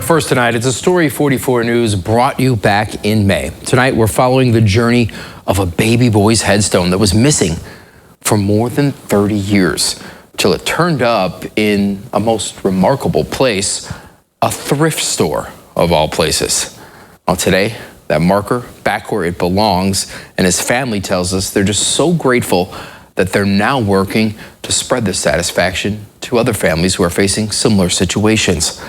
First tonight, it's a story 44 News brought you back in May. Tonight, we're following the journey of a baby boy's headstone that was missing for more than 30 years, till it turned up in a most remarkable place, a thrift store of all places. Well, today, that marker back where it belongs, and his family tells us they're just so grateful that they're now working to spread this satisfaction to other families who are facing similar situations.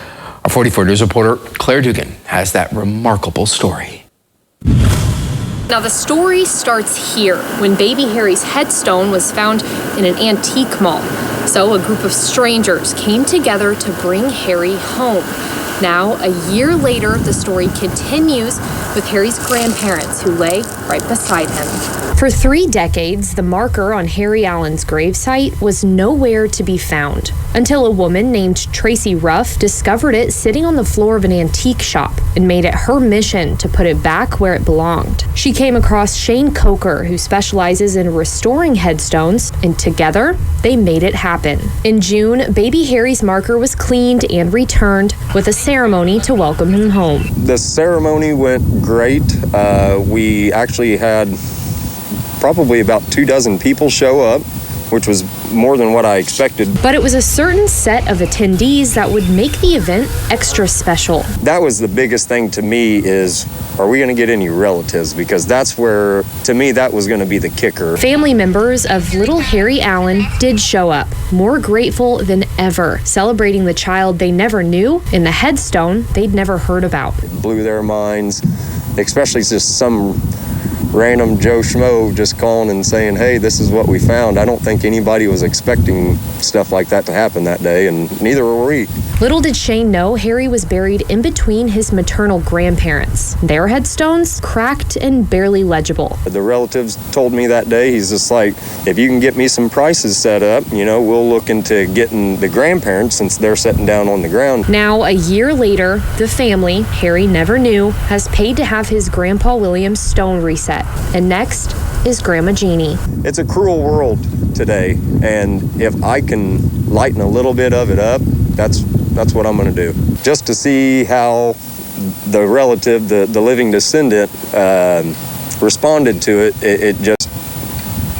Our 44 News reporter Claire Dugan has that remarkable story. Now the story starts here when baby Harry's headstone was found in an antique mall. So a group of strangers came together to bring Harry home. Now, a year later, the story continues with Harry's grandparents who lay right beside him. For 3 decades, the marker on Harry Allen's gravesite was nowhere to be found until a woman named Tracy Ruff discovered it sitting on the floor of an antique shop and made it her mission to put it back where it belonged. She came across Shane Coker, who specializes in restoring headstones, and together, they made it happen. In June, baby Harry's marker was cleaned and returned with a ceremony to welcome him home. The ceremony went great. We actually had probably about 24 people show up, which was more than what I expected. But it was a certain set of attendees that would make the event extra special. That was the biggest thing to me is, are we going to get any relatives? Because that's where, to me, that was going to be the kicker. Family members of little Harry Allen did show up, more grateful than ever, celebrating the child they never knew and the headstone they'd never heard about. It blew their minds, especially just some random Joe Schmo just calling and saying, hey, this is what we found. I don't think anybody was expecting stuff like that to happen that day, and neither were we. Little did Shane know Harry was buried in between his maternal grandparents. Their headstones cracked and barely legible. The relatives told me that day, he's just like, if you can get me some prices set up, we'll look into getting the grandparents since they're sitting down on the ground. Now, a year later, the family, Harry never knew, has paid to have his Grandpa William's stone reset. And next is Grandma Jeannie. It's a cruel world today, and if I can lighten a little bit of it up, that's what I'm going to do. Just to see how the relative, the living descendant, responded to it, it just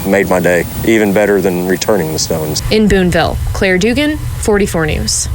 made my day even better than returning the stones. In Boonville, Claire Dugan, 44 News.